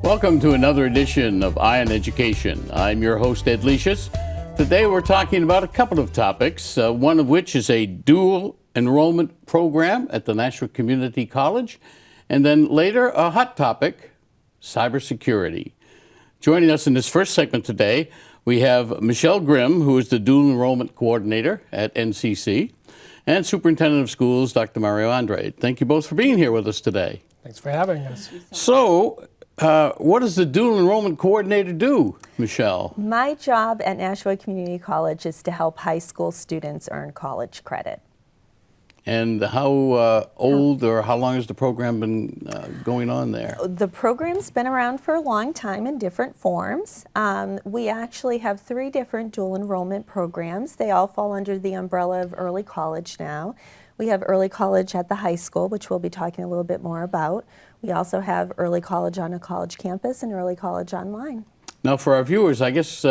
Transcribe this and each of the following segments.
Welcome to another edition of Eye on Education. I'm your host, Ed Leicius. Today we're talking about a couple of topics, one of which is a dual enrollment program at the Nashua Community College, and then later a hot topic, cybersecurity. Joining us in this first segment today, we have Michelle Grimm, who is the Dual Enrollment Coordinator at NCC, and Superintendent of Schools, Dr. Mario Andrade. Thank you both for being here with us today. Thanks for having us. So, what does the Dual Enrollment Coordinator do, Michelle? My job at Nashua Community College is to help high school students earn college credit. And how old or how long has the program been going on there? The program's been around for a long time in different forms. We actually have 3 different dual enrollment programs. They all fall under the umbrella of early college now. We have early college at the high school, which we'll be talking a little bit more about. We also have early college on a college campus and early college online. Now, for our viewers, I guess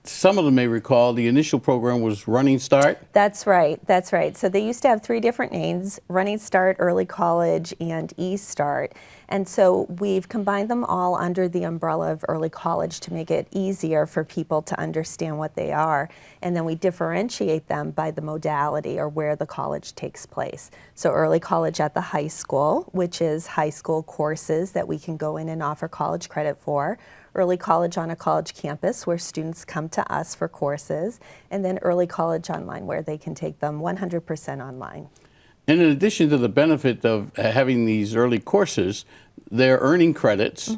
some of them may recall the initial program was Running Start. That's right, that's right. So they used to have 3 different names, Running Start, Early College, and eStart. And so we've combined them all under the umbrella of early college to make it easier for people to understand what they are. And then we differentiate them by the modality or where the college takes place. So early college at the high school, which is high school courses that we can go in and offer college credit for. Early college on a college campus where students come to us for courses, and then early college online where they can take them 100% online. And in addition to the benefit of having these early courses, they're earning credits,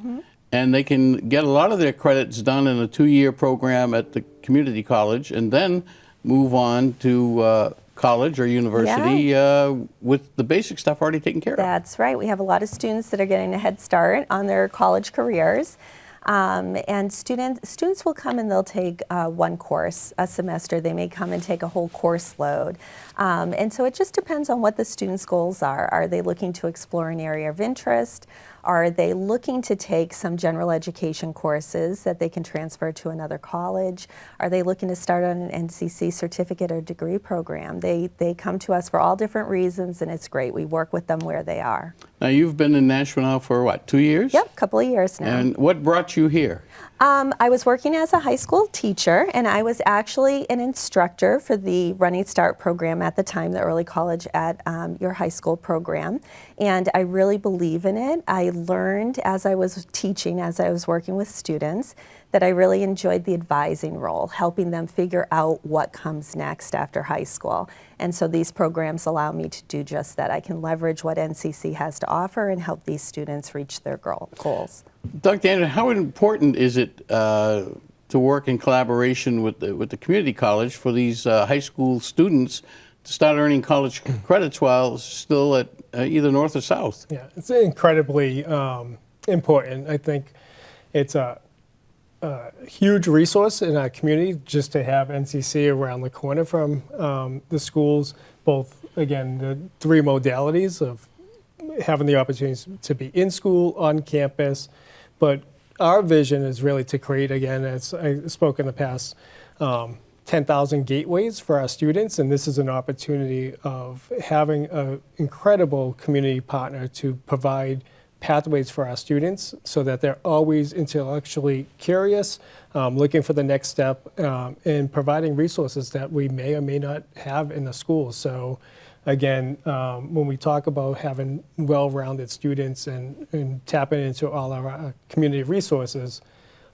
and they can get a lot of their credits done in a 2-year program at the community college and then move on to college or university with the basic stuff already taken care of. That's right. We have a lot of students that are getting a head start on their college careers. And students will come and they'll take 1 course a semester. They may come and take a whole course load. And so it just depends on what the student's goals are. Are they looking to explore an area of interest? Are they looking to take some general education courses that they can transfer to another college? Are they looking to start on an NCC certificate or degree program? They come to us for all different reasons, and it's great. We work with them where they are. Now, you've been in Nashua now for what, 2 years? Yep, a couple of years now. And what brought you here? I was working as a high school teacher, and I was actually an instructor for the Running Start program at the time, the early college at your high school program. And I really believe in it. I learned as I was teaching, as I was working with students, that I really enjoyed the advising role, helping them figure out what comes next after high school. And so these programs allow me to do just that. I can leverage what NCC has to offer and help these students reach their goals. Dr. Andrade, how important is it to work in collaboration with the community college for these high school students to start earning college credits while still at either North or South? Yeah, it's incredibly important. I think it's a huge resource in our community just to have NCC around the corner from the schools, both, again, the 3 modalities of having the opportunities to be in school, on campus. But our vision is really to create, again, as I spoke in the past, 10,000 gateways for our students, and this is an opportunity of having an incredible community partner to provide pathways for our students so that they're always intellectually curious, looking for the next step, and providing resources that we may or may not have in the school. So again, when we talk about having well-rounded students and tapping into all our community resources,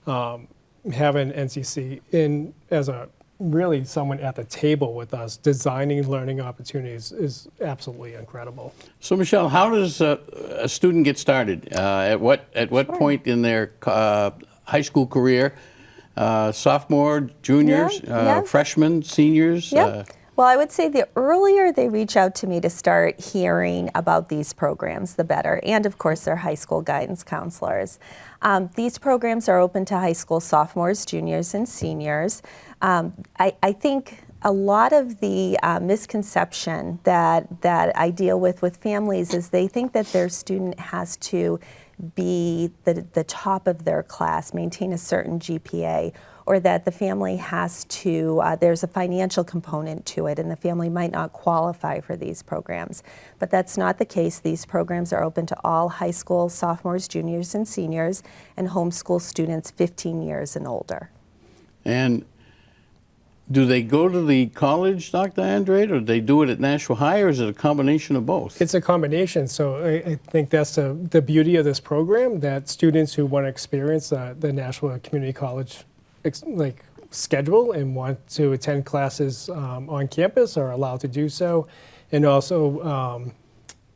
having NCC in as a really someone at the table with us designing learning opportunities is absolutely incredible. So Michelle, how does a student get started? At what point in their high school career? Sophomore, juniors, freshmen, seniors? Well, I would say the earlier they reach out to me to start hearing about these programs, the better, and of course their high school guidance counselors. These programs are open to high school sophomores, juniors, and seniors. I think a lot of the misconception that I deal with families is they think that their student has to be the top of their class, maintain a certain GPA, or that the family has to, there's a financial component to it and the family might not qualify for these programs. But that's not the case. These programs are open to all high school sophomores, juniors, and seniors, and homeschool students 15 years and older. And do they go to the college, Dr. Andrade, or do they do it at Nashua High, or is it a combination of both? It's a combination. So I think that's the beauty of this program, that students who want to experience the Nashua Community College schedule and want to attend classes on campus are allowed to do so. And also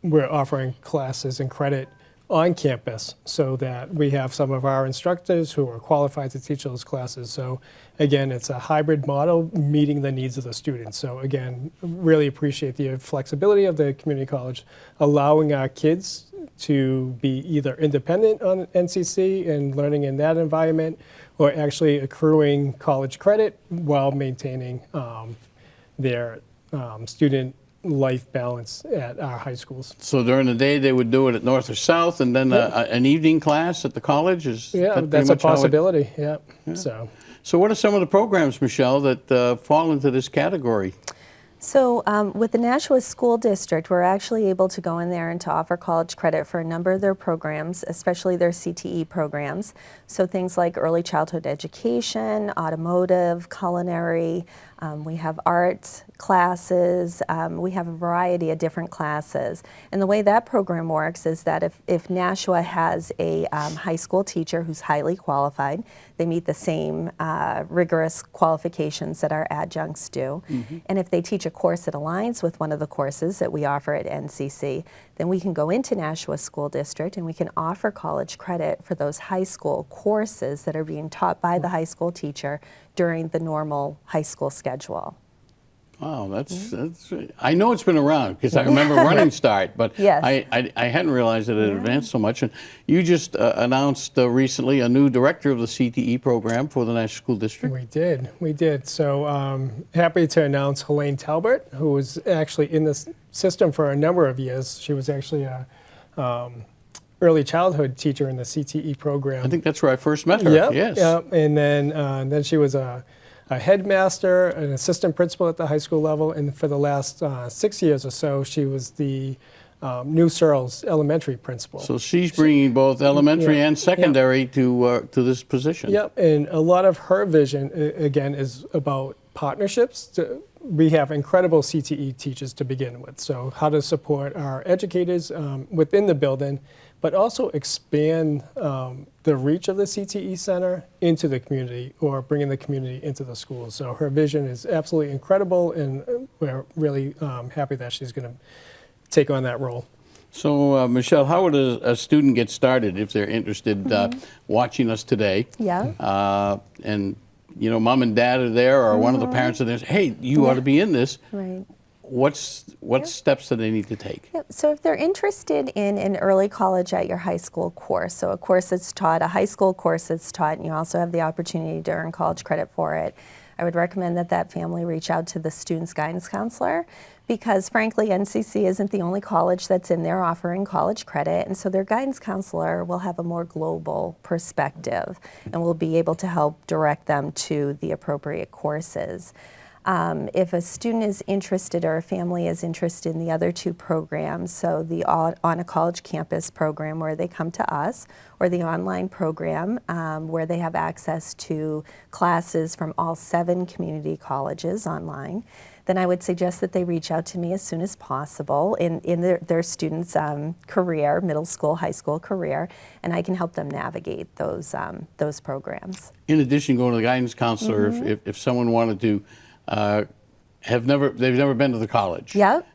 we're offering classes and credit on campus so that we have some of our instructors who are qualified to teach those classes. So again, it's a hybrid model meeting the needs of the students. So again, really appreciate the flexibility of the community college, allowing our kids to be either independent on NCC and learning in that environment, or actually accruing college credit while maintaining their student life balance at our high schools. So during the day, they would do it at North or South, and then an evening class at the college? Yeah, that's a possibility, yeah. So what are some of the programs, Michelle, that fall into this category? So with the Nashua School District, we're actually able to go in there and to offer college credit for a number of their programs, especially their CTE programs. So things like early childhood education, automotive, culinary, we have art classes, we have a variety of different classes. And the way that program works is that if Nashua has a high school teacher who's highly qualified, they meet the same rigorous qualifications that our adjuncts do. And if they teach a course that aligns with one of the courses that we offer at NCC, then we can go into Nashua School District and we can offer college credit for those high school courses that are being taught by the high school teacher during the normal high school schedule. Wow, that's I know it's been around because I remember Running Start, but Yes. I hadn't realized that it advanced so much. And you just announced recently a new director of the CTE program for the National School District. we did. So happy to announce Helene Talbert, who was actually in this system for a number of years. She was actually a early childhood teacher in the CTE program. I think that's where I first met her. Yep, Yes. yep. And then she was a headmaster, an assistant principal at the high school level, and for the last 6 years or so, she was the New Searles elementary principal. So she's bringing both elementary and secondary to this position. Yep, and a lot of her vision, again, is about partnerships. We have incredible CTE teachers to begin with, so how to support our educators within the building, but also expand the reach of the CTE Center into the community, or bringing the community into the schools. So her vision is absolutely incredible, and we're really happy that she's going to take on that role. So, Michelle, how would a student get started if they're interested watching us today? Yeah. And, you know, mom and dad are there, or one of the parents are there, hey, you ought to be in this. Right. What steps do they need to take? Yep. So if they're interested in an early college at your high school course, so a course that's taught, a high school course that's taught, and you also have the opportunity to earn college credit for it, I would recommend that family reach out to the student's guidance counselor, because frankly, NCC isn't the only college that's in there offering college credit, and so their guidance counselor will have a more global perspective and will be able to help direct them to the appropriate courses. If a student is interested, or a family is interested in the other two programs, so the On a College Campus program where they come to us, or the online program where they have access to classes from all 7 community colleges online, then I would suggest that they reach out to me as soon as possible in their students' career, middle school, high school career, and I can help them navigate those programs. In addition, going to the guidance counselor, if someone wanted to, they've never been to the college. Yep.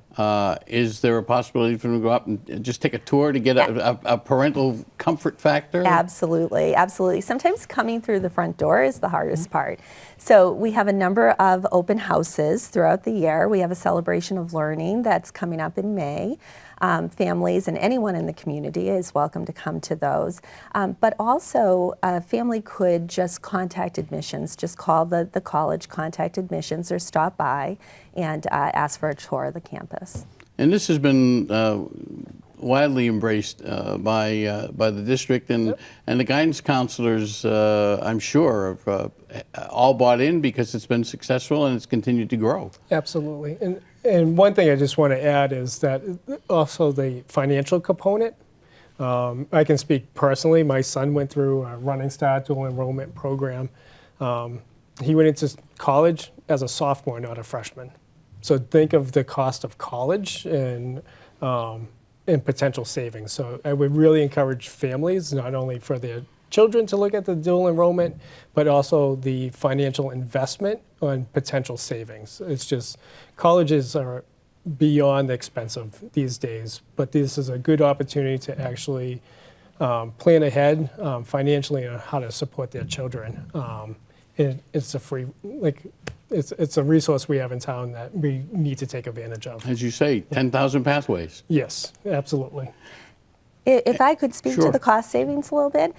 Is there a possibility for them to go up and just take a tour to get a parental comfort factor? Absolutely, absolutely. Sometimes coming through the front door is the hardest part. So we have a number of open houses throughout the year. We have a celebration of learning that's coming up in May. Families and anyone in the community is welcome to come to those. But also, a family could just contact admissions, just call the college, contact admissions, or stop by and ask for a tour of the campus. And this has been widely embraced by the district, and the guidance counselors, I'm sure, have all bought in because it's been successful and it's continued to grow. Absolutely. And one thing I just want to add is that also the financial component. I can speak personally. My son went through a Running Start Dual Enrollment program. He went into college as a sophomore, not a freshman. So think of the cost of college and potential savings. So I would really encourage families, not only for their children to look at the dual enrollment, but also the financial investment on potential savings. It's just, colleges are beyond expensive these days, but this is a good opportunity to actually plan ahead financially on how to support their children. It's a free, it's a resource we have in town that we need to take advantage of. As you say, 10,000 pathways. Yes, absolutely. If I could speak Sure. to the cost savings a little bit,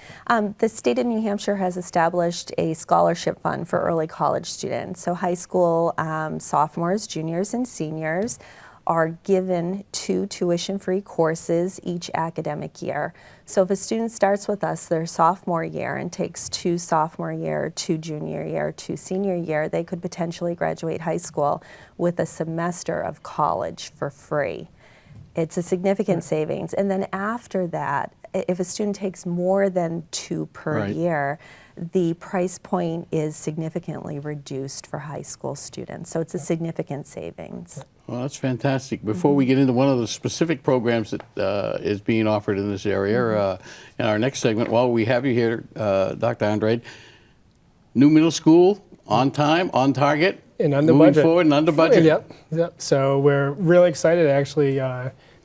the state of New Hampshire has established a scholarship fund for early college students. So high school sophomores, juniors, and seniors are given 2 tuition-free courses each academic year. So if a student starts with us their sophomore year and takes 2 sophomore year, 2 junior year, 2 senior year, they could potentially graduate high school with a semester of college for free. It's a significant savings. And then after that, if a student takes more than 2 per Right. year, the price point is significantly reduced for high school students. So it's a significant savings. Well, that's fantastic. Before we get into one of the specific programs that is being offered in this area, in our next segment, while we have you here, Dr. Andrade, new middle school, on time, on target, And under moving budget. forward and under budget. Yep. So we're really excited to actually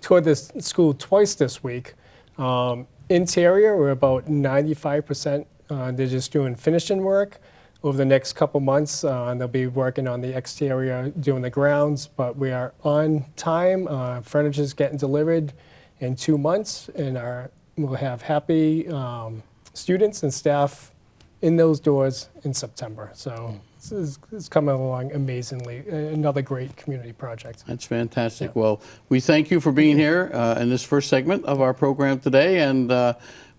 tour this school twice this week. Interior, we're about 95%. They're just doing finishing work. Over the next couple months, they'll be working on the exterior, doing the grounds, but we are on time. Furniture's getting delivered in 2 months, and we'll have happy students and staff in those doors in September. So it's coming along amazingly. Another great community project. That's fantastic. Well, we thank you for being here in this first segment of our program today, and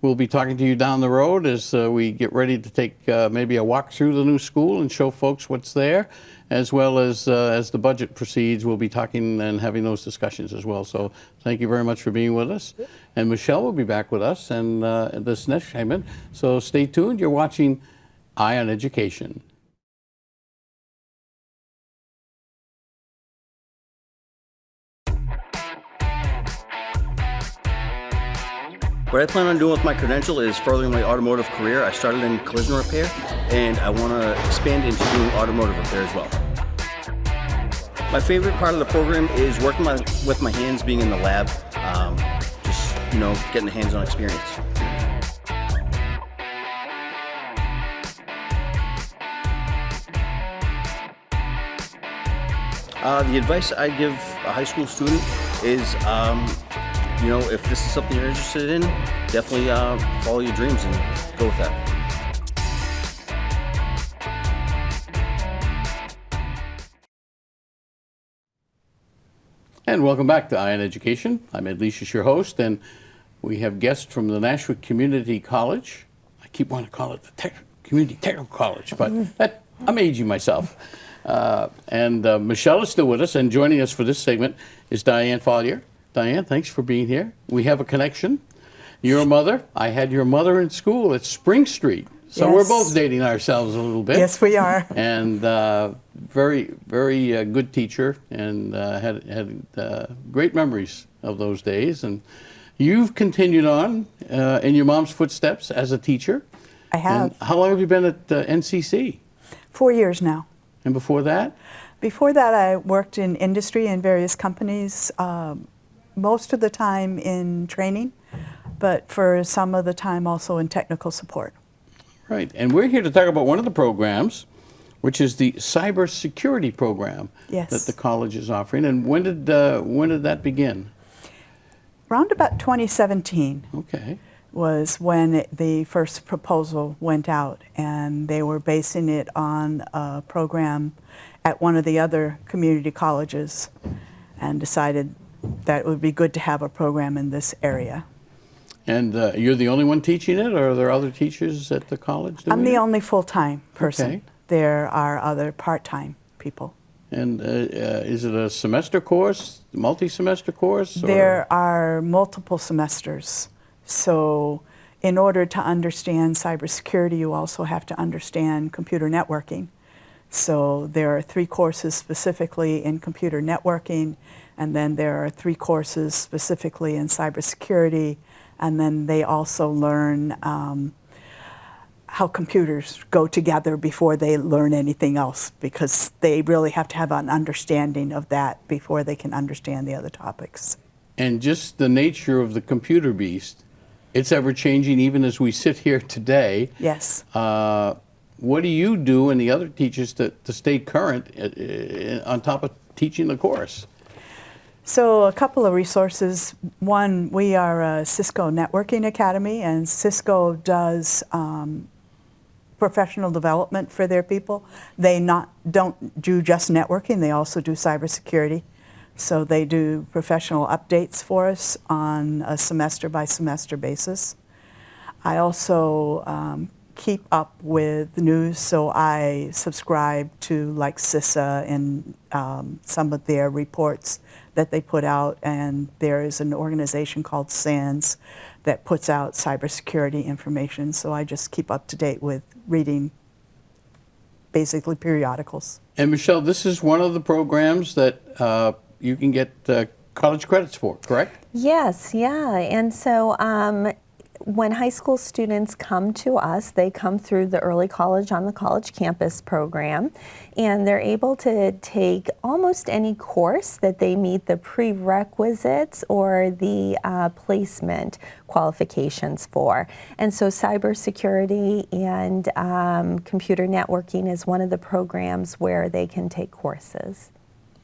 we'll be talking to you down the road as we get ready to take maybe a walk through the new school and show folks what's there, as well as the budget proceeds, we'll be talking and having those discussions as well. So thank you very much for being with us. And Michelle will be back with us and this next segment. So stay tuned. You're watching EYe on Education. What I plan on doing with my credential is furthering my automotive career. I started in collision repair, and I want to expand into doing automotive repair as well. My favorite part of the program is working with my hands, being in the lab, just, getting the hands-on experience. The advice I give a high school student is, if this is something you're interested in, definitely follow your dreams and go with that. And welcome back to EYe on Education. I'm Ed Leishus, your host, and we have guests from the Nashua Community College. I keep wanting to call it the Community Technical College, but I'm aging myself. And Michelle is still with us, and joining us for this segment is Diane Fallier. Diane, thanks for being here. We have a connection. Your mother, I had your mother in school at Spring Street. So Yes. we're both dating ourselves a little bit. Yes, we are. And very, very good teacher, and had great memories of those days. And you've continued on in your mom's footsteps as a teacher. I have. And how long have you been at NCC? 4 years now. And before that? Before that, I worked in industry in various companies, most of the time in training, but for some of the time also in technical support. Right. And we're here to talk about one of the programs, which is the Cybersecurity program Yes. that the college is offering. And when did that begin? Around about 2017 Okay. was when the first proposal went out, and they were basing it on a program at one of the other community colleges, and decided that it would be good to have a program in this area. And you're the only one teaching it, or are there other teachers at the college doing I'm the it? only full-time person. Okay. There are other part-time people. And is it a semester course, multi-semester course? Or? There are multiple semesters. So in order to understand cybersecurity, you also have to understand computer networking. So there are 3 courses specifically in computer networking, and then there are 3 courses specifically in cybersecurity, and then they also learn how computers go together before they learn anything else, because they really have to have an understanding of that before they can understand the other topics. And just the nature of the computer beast, it's ever changing even as we sit here today. Yes. What do you do and the other teachers to stay current on top of teaching the course? So a couple of resources. One, we are a Cisco Networking Academy, and Cisco does professional development for their people. They don't do just networking, they also do cybersecurity. So they do professional updates for us on a semester by semester basis. I also keep up with the news, so I subscribe to like CISA and some of their reports that they put out, and there is an organization called SANS that puts out cybersecurity information, so I just keep up to date with reading basically periodicals. And Michelle, this is one of the programs that you can get college credits for, correct? Yes, yeah. And so when high school students come to us, they come through the Early College on the College Campus program, and they're able to take almost any course that they meet the prerequisites or the placement qualifications for. And so cybersecurity and computer networking is one of the programs where they can take courses.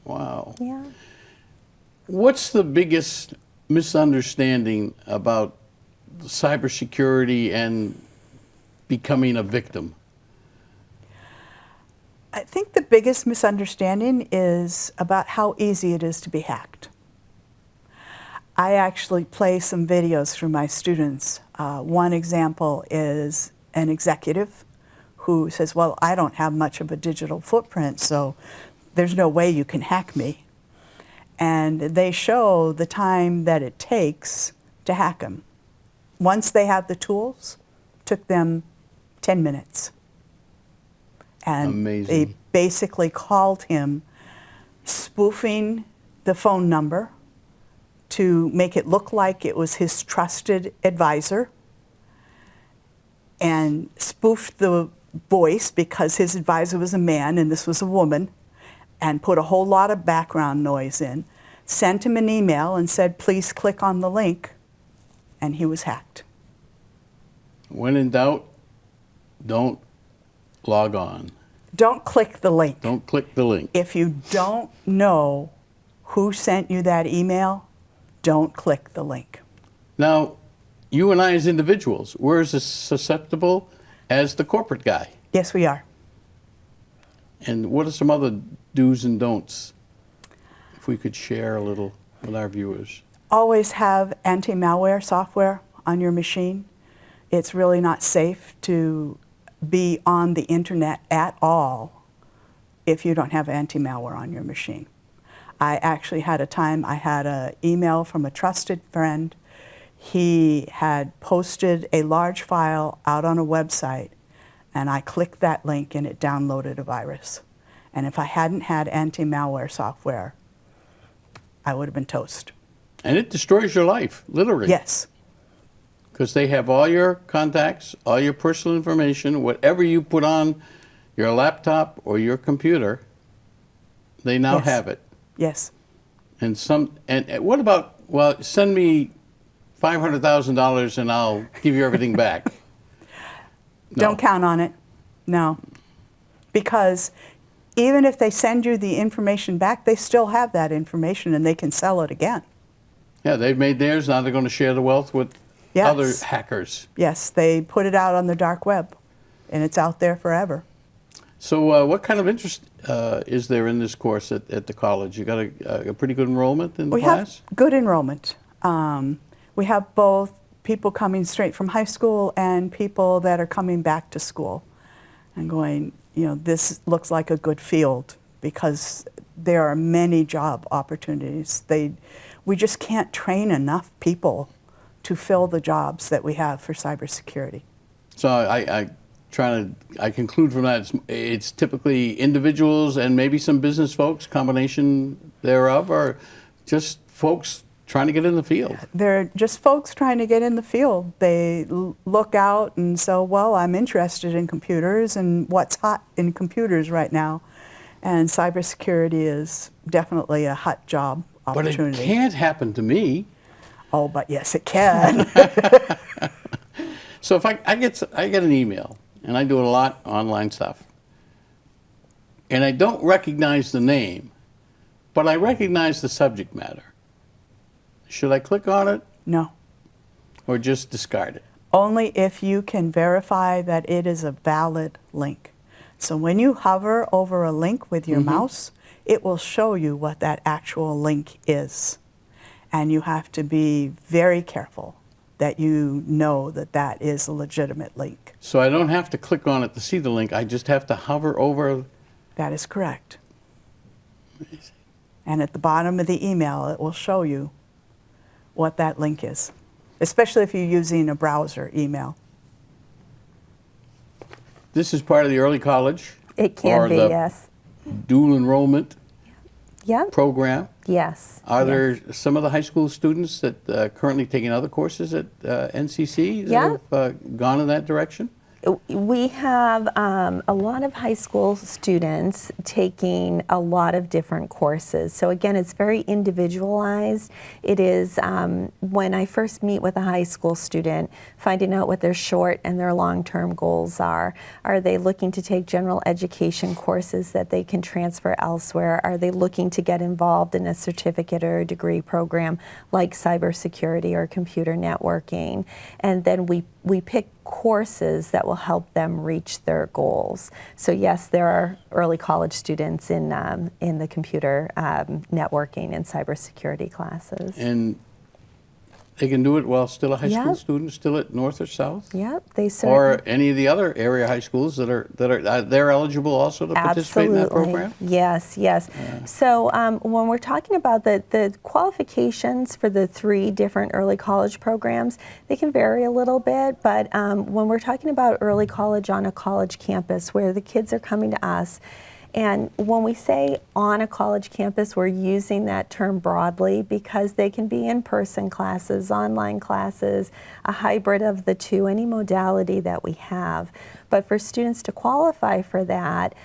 Wow. Yeah. What's the biggest misunderstanding about cybersecurity and becoming a victim? I think the biggest misunderstanding is about how easy it is to be hacked. I actually play some videos for my students. One example is an executive who says, well, I don't have much of a digital footprint, so there's no way you can hack me. And they show the time that it takes to hack them. Once they have the tools, it took them 10 minutes. And Amazing. They basically called him spoofing the phone number to make it look like it was his trusted advisor, and spoofed the voice because his advisor was a man and this was a woman, and put a whole lot of background noise in, sent him an email and said, please click on the link, and he was hacked. When in doubt, don't log on. Don't click the link. Don't click the link. If you don't know who sent you that email, don't click the link. Now, you and I as individuals, we're as susceptible as the corporate guy. Yes, we are. And what are some other do's and don'ts, if we could share a little with our viewers? Always have anti-malware software on your machine. It's really not safe to be on the internet at all if you don't have anti-malware on your machine. I actually had a time, I had an email from a trusted friend. He had posted a large file out on a website, and I clicked that link and it downloaded a virus. And if I hadn't had anti-malware software, I would have been toast. And it destroys your life, literally. Yes. Because they have all your contacts, all your personal information, whatever you put on your laptop or your computer, they now Yes. have it. Yes. And what about, well, send me $500,000 and I'll give you everything back. No. Don't count on it. No. Because even if they send you the information back, they still have that information and they can sell it again. Yeah, they've made theirs, now they're going to share the wealth with Yes. other hackers. Yes, they put it out on the dark web and it's out there forever. So what kind of interest is there in this course at the college? You got a pretty good enrollment in the We class? have good enrollment. We have both people coming straight from high school and people that are coming back to school and going, this looks like a good field because there are many job opportunities. We just can't train enough people to fill the jobs that we have for cybersecurity. So I conclude from that it's typically individuals and maybe some business folks, combination thereof, or just folks trying to get in the field. They're just folks trying to get in the field. They look out and say, well, I'm interested in computers and what's hot in computers right now. And cybersecurity is definitely a hot job opportunity. But it can't happen to me. Oh, but yes, it can. So if I get an email, and I do a lot online stuff, and I don't recognize the name, but I recognize the subject matter, should I click on it No. or just discard it? Only if you can verify that it is a valid link. So when you hover over a link with your mouse, it will show you what that actual link is. And you have to be very careful that you know that that is a legitimate link. So I don't have to click on it to see the link, I just have to hover over. That is correct. And at the bottom of the email, it will show you what that link is, especially if you're using a browser email. This is part of the early college? It can or be, the yes. Dual enrollment Yep. program? Yes. Are yes. there some of the high school students that currently taking other courses at NCC that Yeah. have gone in that direction? We have a lot of high school students taking a lot of different courses. So again, it's very individualized. It is when I first meet with a high school student, finding out what their short and their long-term goals are. Are they looking to take general education courses that they can transfer elsewhere? Are they looking to get involved in a certificate or a degree program like cybersecurity or computer networking? And then we pick courses that will help them reach their goals. So yes, there are early college students in the computer networking and cybersecurity classes. And they can do it while still a high school Yep. student, still at North or South? Yep, they Or certainly. any of the other area high schools that are they're eligible also to participate in that program? Yes, yes. So when we're talking about the qualifications for the 3 different early college programs, they can vary a little bit, but when we're talking about early college on a college campus where the kids are coming to us, and when we say on a college campus, we're using that term broadly because they can be in-person classes, online classes, a hybrid of the two, any modality that we have. But for students to qualify for that,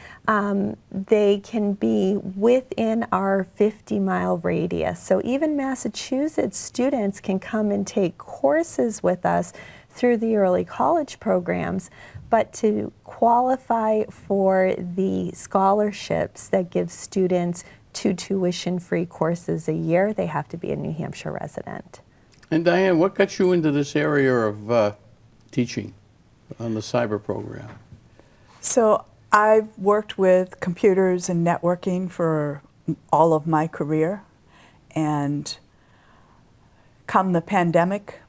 they can be within our 50-mile radius. So even Massachusetts students can come and take courses with us through the early college programs. But to qualify for the scholarships that give students 2 tuition-free courses a year, they have to be a New Hampshire resident. And Diane, what got you into this area of teaching on the cyber program? So I've worked with computers and networking for all of my career. And come the pandemic,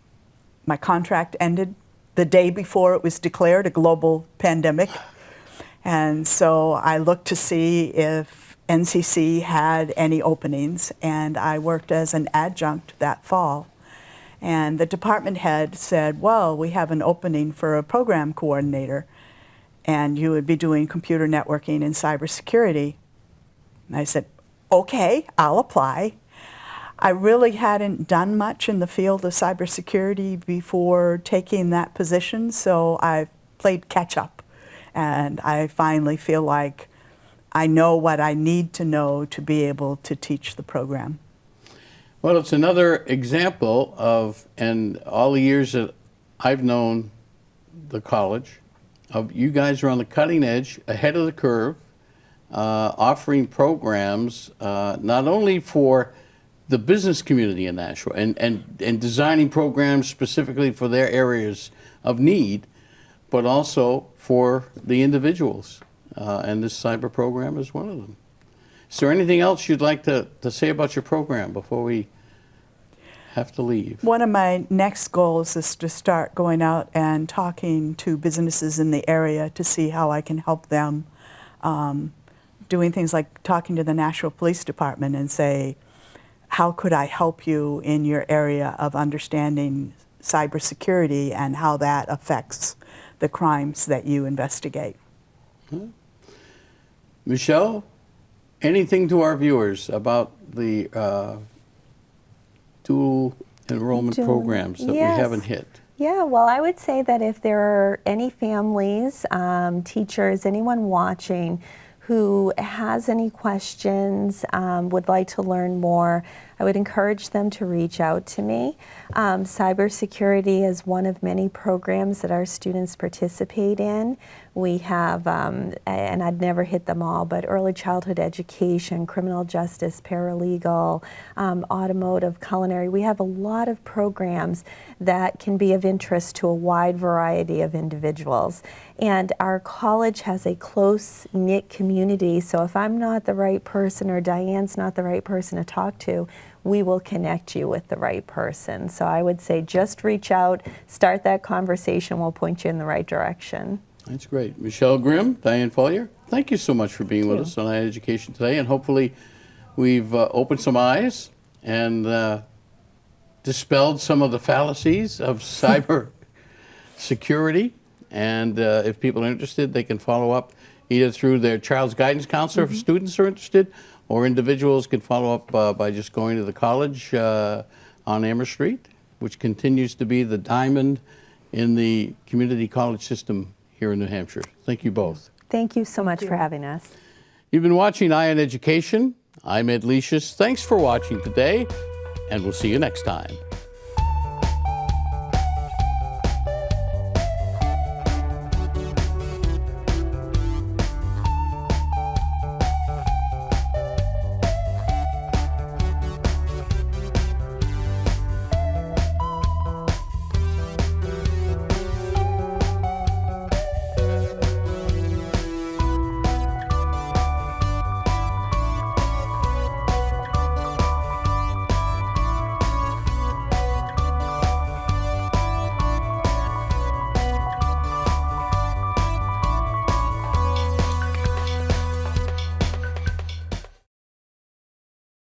my contract ended the day before it was declared a global pandemic. And so I looked to see if NCC had any openings, and I worked as an adjunct that fall. And the department head said, well, we have an opening for a program coordinator, and you would be doing computer networking and cybersecurity. And I said, okay, I'll apply. I really hadn't done much in the field of cybersecurity before taking that position, so I played catch up. And I finally feel like I know what I need to know to be able to teach the program. Well, it's another example of, and all the years that I've known the college, of you guys are on the cutting edge, ahead of the curve, offering programs not only for the business community in Nashua and designing programs specifically for their areas of need, but also for the individuals. and this cyber program is one of them. Is there anything else you'd like to say about your program before we have to leave? One of my next goals is to start going out and talking to businesses in the area to see how I can help them, doing things like talking to the Nashua Police Department and say, how could I help you in your area of understanding cybersecurity and how that affects the crimes that you investigate. Michelle, anything to our viewers about the dual enrollment programs that we haven't hit? Yeah, well, I would say that if there are any families, teachers, anyone watching who has any questions, would like to learn more, I would encourage them to reach out to me. Cybersecurity is one of many programs that our students participate in. We have, and I'd never hit them all, but early childhood education, criminal justice, paralegal, automotive, culinary. We have a lot of programs that can be of interest to a wide variety of individuals. And our college has a close-knit community, so if I'm not the right person or Diane's not the right person to talk to, we will connect you with the right person. So I would say just reach out, start that conversation, we'll point you in the right direction. That's great. Michelle Grimm, Diane Fallier, thank you so much for being with us on Higher Education today, and hopefully we've opened some eyes and dispelled some of the fallacies of cyber security. And if people are interested, they can follow up either through their child's guidance counselor if students are interested, or individuals can follow up by just going to the college on Amherst Street, which continues to be the diamond in the community college system here in New Hampshire. Thank you both. Thank you so much for having us. You've been watching Eye on Education. I'm Ed Leicius. Thanks for watching today, and we'll see you next time.